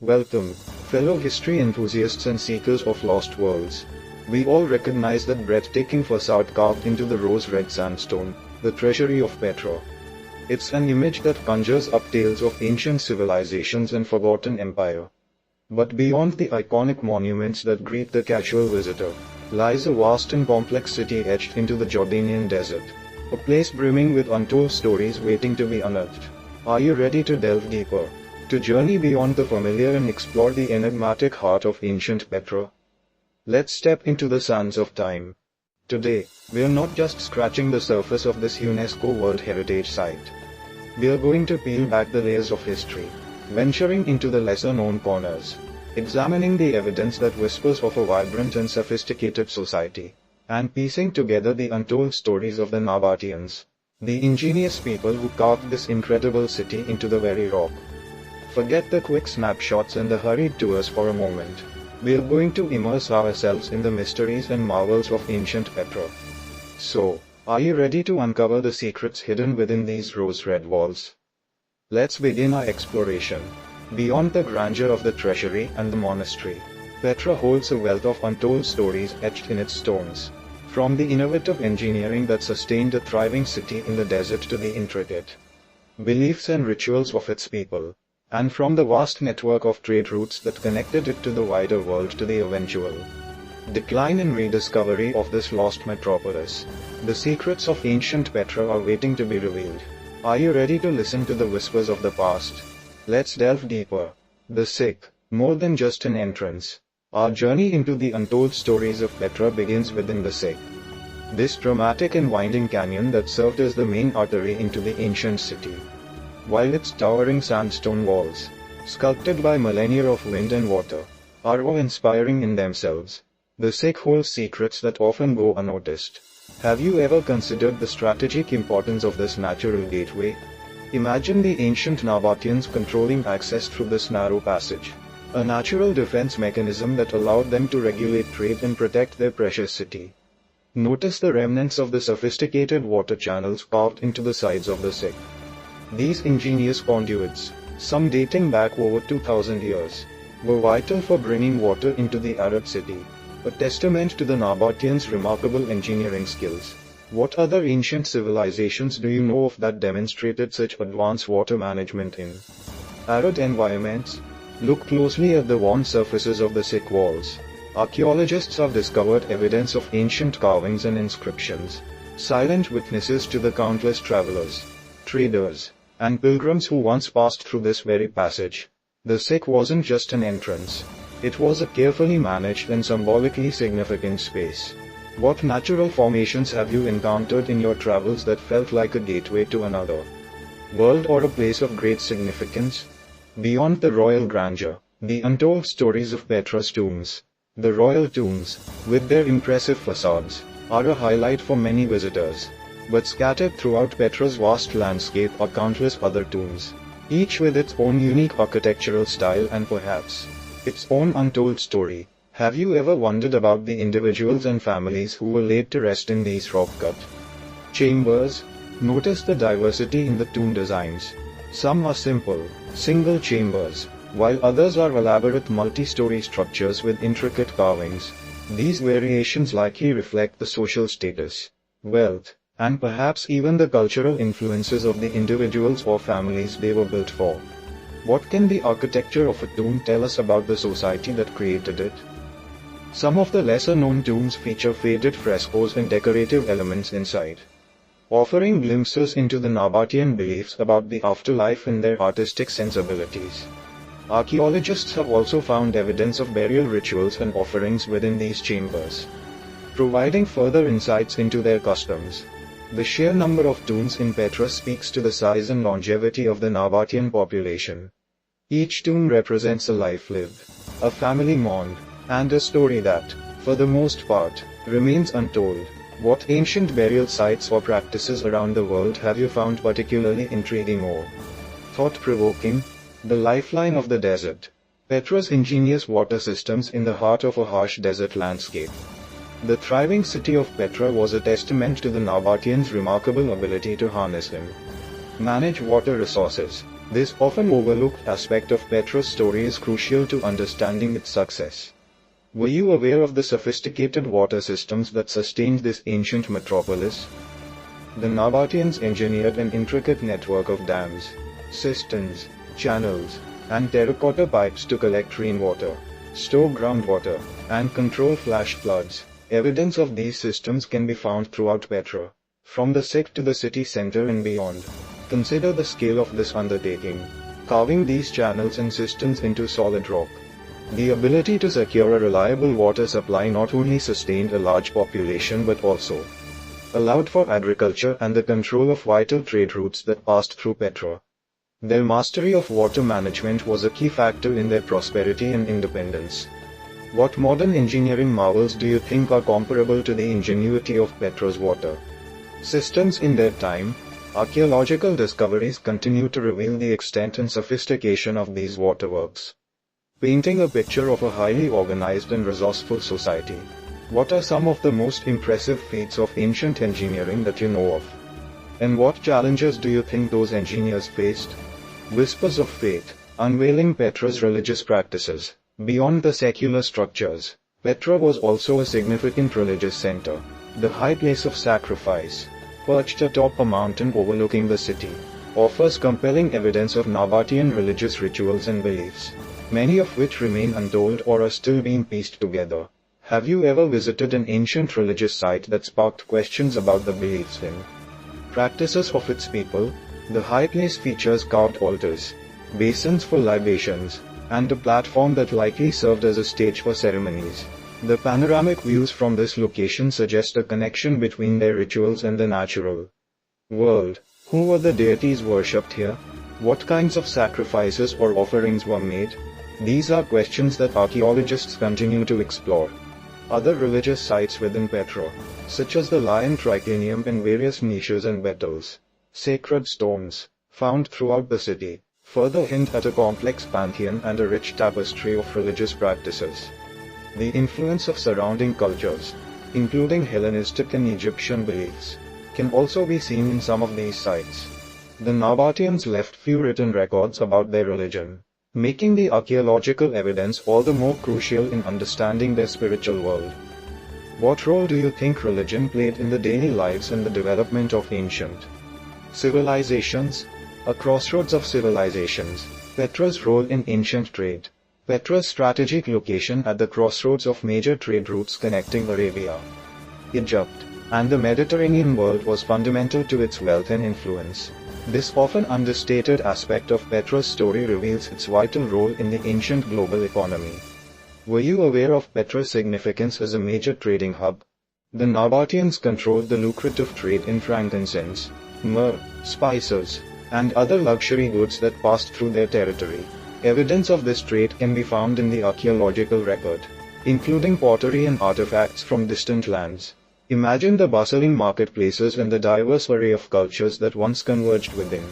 Welcome, fellow history enthusiasts and seekers of lost worlds. We all recognize that breathtaking facade carved into the rose-red sandstone, the treasury of Petra. It's an image that conjures up tales of ancient civilizations and forgotten empire. But beyond the iconic monuments that greet the casual visitor, lies a vast and complex city etched into the Jordanian desert. A place brimming with untold stories waiting to be unearthed. Are you ready to delve deeper? To journey beyond the familiar and explore the enigmatic heart of ancient Petra? Let's step into the sands of time. Today, we're not just scratching the surface of this UNESCO World Heritage Site. We're going to peel back the layers of history, venturing into the lesser-known corners, examining the evidence that whispers of a vibrant and sophisticated society, and piecing together the untold stories of the Nabateans, the ingenious people who carved this incredible city into the very rock. Forget the quick snapshots and the hurried tours for a moment. We're going to immerse ourselves in the mysteries and marvels of ancient Petra. So, are you ready to uncover the secrets hidden within these rose-red walls? Let's begin our exploration. Beyond the grandeur of the treasury and the monastery, Petra holds a wealth of untold stories etched in its stones. From the innovative engineering that sustained a thriving city in the desert to the intricate beliefs and rituals of its people, and from the vast network of trade routes that connected it to the wider world to the eventual decline and rediscovery of this lost metropolis, the secrets of ancient Petra are waiting to be revealed. Are you ready to listen to the whispers of the past? Let's delve deeper. The Sikh, more than just an entrance. Our journey into the untold stories of Petra begins within the Sikh. This dramatic and winding canyon that served as the main artery into the ancient city. While its towering sandstone walls, sculpted by millennia of wind and water, are awe-inspiring in themselves, the Sikh hold secrets that often go unnoticed. Have you ever considered the strategic importance of this natural gateway? Imagine the ancient Nabateans controlling access through this narrow passage, a natural defense mechanism that allowed them to regulate trade and protect their precious city. Notice the remnants of the sophisticated water channels carved into the sides of the Sikh. These ingenious conduits, some dating back over 2000 years, were vital for bringing water into the arid city, a testament to the Nabateans' remarkable engineering skills. What other ancient civilizations do you know of that demonstrated such advanced water management in arid environments? Look closely at the worn surfaces of the Sikh walls. Archaeologists have discovered evidence of ancient carvings and inscriptions, silent witnesses to the countless travelers, traders, and pilgrims who once passed through this very passage. The Sikh wasn't just an entrance. It was a carefully managed and symbolically significant space. What natural formations have you encountered in your travels that felt like a gateway to another world or a place of great significance? Beyond the royal grandeur, the untold stories of Petra's tombs. The royal tombs, with their impressive facades, are a highlight for many visitors. But scattered throughout Petra's vast landscape are countless other tombs, each with its own unique architectural style and perhaps its own untold story. Have you ever wondered about the individuals and families who were laid to rest in these rock-cut chambers? Notice the diversity in the tomb designs. Some are simple, single chambers, while others are elaborate multi-story structures with intricate carvings. These variations likely reflect the social status, wealth, and perhaps even the cultural influences of the individuals or families they were built for. What can the architecture of a tomb tell us about the society that created it? Some of the lesser-known tombs feature faded frescoes and decorative elements inside, offering glimpses into the Nabatean beliefs about the afterlife and their artistic sensibilities. Archaeologists have also found evidence of burial rituals and offerings within these chambers, providing further insights into their customs. The sheer number of tombs in Petra speaks to the size and longevity of the Nabatean population. Each tomb represents a life lived, a family mourned, and a story that, for the most part, remains untold. What ancient burial sites or practices around the world have you found particularly intriguing or thought-provoking? The lifeline of the desert. Petra's ingenious water systems in the heart of a harsh desert landscape. The thriving city of Petra was a testament to the Nabateans' remarkable ability to harness and manage water resources, This often overlooked aspect of Petra's story is crucial to understanding its success. Were you aware of the sophisticated water systems that sustained this ancient metropolis? The Nabateans engineered an intricate network of dams, cisterns, channels, and terracotta pipes to collect rainwater, store groundwater, and control flash floods. Evidence of these systems can be found throughout Petra, from the Sikh to the city center and beyond. Consider the scale of this undertaking, carving these channels and cisterns into solid rock. The ability to secure a reliable water supply not only sustained a large population but also allowed for agriculture and the control of vital trade routes that passed through Petra. Their mastery of water management was a key factor in their prosperity and independence. What modern engineering marvels do you think are comparable to the ingenuity of Petra's water systems in their time? Archaeological discoveries continue to reveal the extent and sophistication of these waterworks, painting a picture of a highly organized and resourceful society. What are some of the most impressive feats of ancient engineering that you know of? And what challenges do you think those engineers faced? Whispers of Faith, unveiling Petra's religious practices. Beyond the secular structures, Petra was also a significant religious center. The high place of sacrifice, perched atop a mountain overlooking the city, offers compelling evidence of Nabatean religious rituals and beliefs, many of which remain untold or are still being pieced together. Have you ever visited an ancient religious site that sparked questions about the beliefs and practices of its people? The high place features carved altars, basins for libations, and a platform that likely served as a stage for ceremonies. The panoramic views from this location suggest a connection between their rituals and the natural world. Who were the deities worshipped here? What kinds of sacrifices or offerings were made? These are questions that archaeologists continue to explore. Other religious sites within Petra, such as the Lion Triclinium and various niches and beetles, sacred stones, found throughout the city, further hint at a complex pantheon and a rich tapestry of religious practices. The influence of surrounding cultures, including Hellenistic and Egyptian beliefs, can also be seen in some of these sites. The Nabateans left few written records about their religion, making the archaeological evidence all the more crucial in understanding their spiritual world. What role do you think religion played in the daily lives and the development of ancient civilizations? A crossroads of civilizations, Petra's role in ancient trade. Petra's strategic location at the crossroads of major trade routes connecting Arabia, Egypt, and the Mediterranean world was fundamental to its wealth and influence. This often understated aspect of Petra's story reveals its vital role in the ancient global economy. Were you aware of Petra's significance as a major trading hub? The Nabateans controlled the lucrative trade in frankincense, myrrh, spices, and other luxury goods that passed through their territory. Evidence of this trade can be found in the archaeological record, including pottery and artifacts from distant lands. Imagine the bustling marketplaces and the diverse array of cultures that once converged within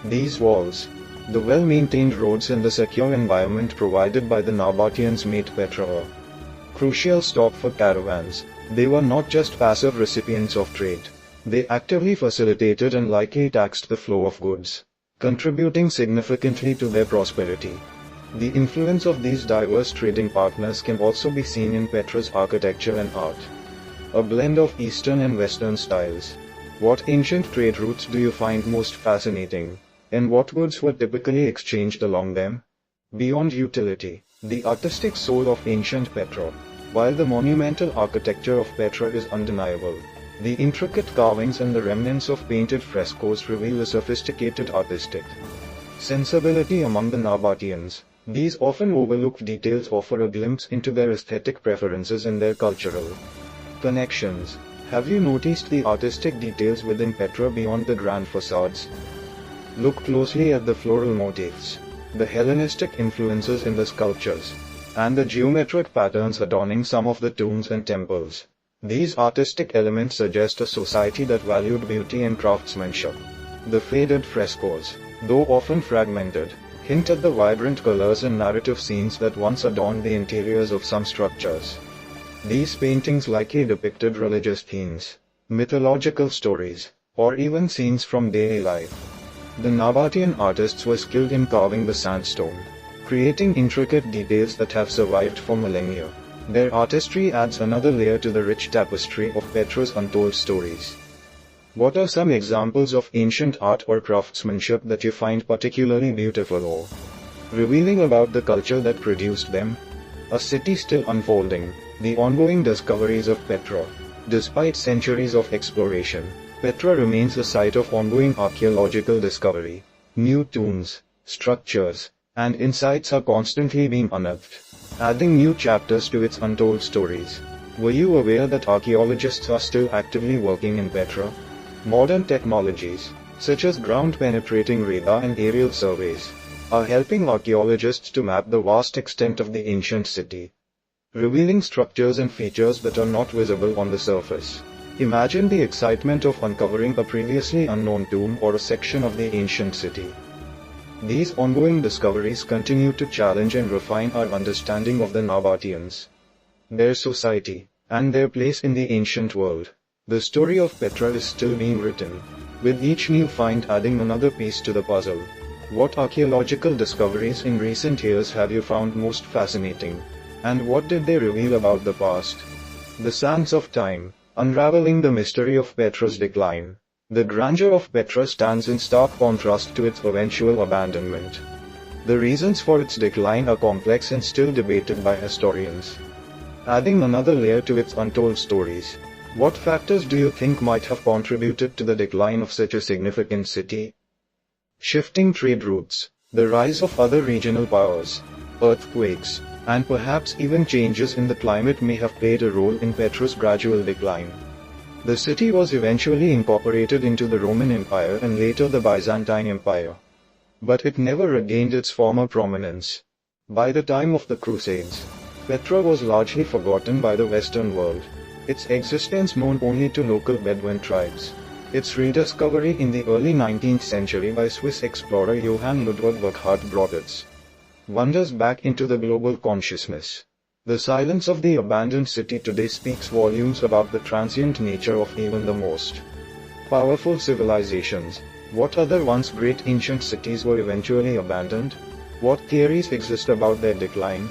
these walls. The well-maintained roads and the secure environment provided by the Nabateans made Petra a crucial stop for caravans. They were not just passive recipients of trade. They actively facilitated and likely taxed the flow of goods, contributing significantly to their prosperity. The influence of these diverse trading partners can also be seen in Petra's architecture and art, a blend of Eastern and Western styles. What ancient trade routes do you find most fascinating, and what goods were typically exchanged along them? Beyond utility, the artistic soul of ancient Petra. While the monumental architecture of Petra is undeniable, the intricate carvings and the remnants of painted frescoes reveal a sophisticated artistic sensibility among the Nabateans. These often overlooked details offer a glimpse into their aesthetic preferences and their cultural connections. Have you noticed the artistic details within Petra beyond the grand facades? Look closely at the floral motifs, the Hellenistic influences in the sculptures, and the geometric patterns adorning some of the tombs and temples. These artistic elements suggest a society that valued beauty and craftsmanship. The faded frescoes, though often fragmented, hint at the vibrant colors and narrative scenes that once adorned the interiors of some structures. These paintings likely depicted religious themes, mythological stories, or even scenes from daily life. The Nabatean artists were skilled in carving the sandstone, creating intricate details that have survived for millennia. Their artistry adds another layer to the rich tapestry of Petra's untold stories. What are some examples of ancient art or craftsmanship that you find particularly beautiful or revealing about the culture that produced them? A city still unfolding, the ongoing discoveries of Petra. Despite centuries of exploration, Petra remains a site of ongoing archaeological discovery. New tombs, structures, and insights are constantly being unearthed, adding new chapters to its untold stories. Were you aware that archaeologists are still actively working in Petra? Modern technologies, such as ground-penetrating radar and aerial surveys, are helping archaeologists to map the vast extent of the ancient city, revealing structures and features that are not visible on the surface. Imagine the excitement of uncovering a previously unknown tomb or a section of the ancient city. These ongoing discoveries continue to challenge and refine our understanding of the Nabateans, their society, and their place in the ancient world. The story of Petra is still being written, with each new find adding another piece to the puzzle. What archaeological discoveries in recent years have you found most fascinating? And what did they reveal about the past? The Sands of Time, unraveling the mystery of Petra's decline. The grandeur of Petra stands in stark contrast to its eventual abandonment. The reasons for its decline are complex and still debated by historians, adding another layer to its untold stories. What factors do you think might have contributed to the decline of such a significant city? Shifting trade routes, the rise of other regional powers, earthquakes, and perhaps even changes in the climate may have played a role in Petra's gradual decline. The city was eventually incorporated into the Roman Empire and later the Byzantine Empire, but it never regained its former prominence. By the time of the Crusades, Petra was largely forgotten by the Western world, its existence known only to local Bedouin tribes. Its rediscovery in the early 19th century by Swiss explorer Johann Ludwig Burckhardt brought its wonders back into the global consciousness. The silence of the abandoned city today speaks volumes about the transient nature of even the most powerful civilizations. What other once great ancient cities were eventually abandoned? What theories exist about their decline?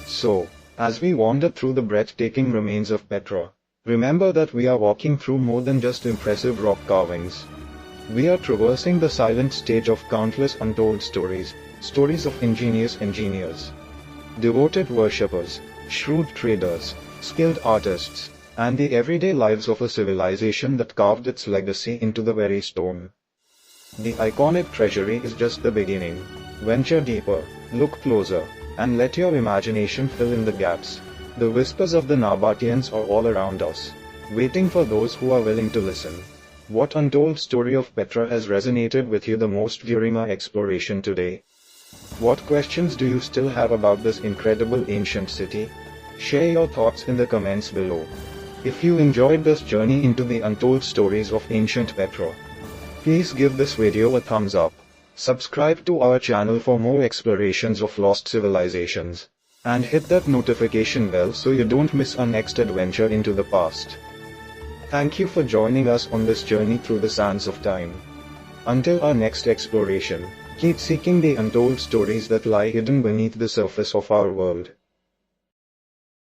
So, as we wander through the breathtaking remains of Petra, remember that we are walking through more than just impressive rock carvings. We are traversing the silent stage of countless untold stories, stories of ingenious engineers, devoted worshippers, shrewd traders, skilled artists, and the everyday lives of a civilization that carved its legacy into the very stone. The iconic treasury is just the beginning. Venture deeper, look closer, and let your imagination fill in the gaps. The whispers of the Nabateans are all around us, waiting for those who are willing to listen. What untold story of Petra has resonated with you the most during our exploration today? What questions do you still have about this incredible ancient city? Share your thoughts in the comments below. If you enjoyed this journey into the untold stories of ancient Petra, please give this video a thumbs up. Subscribe to our channel for more explorations of lost civilizations, and hit that notification bell so you don't miss our next adventure into the past. Thank you for joining us on this journey through the sands of time. Until our next exploration, keep seeking the untold stories that lie hidden beneath the surface of our world.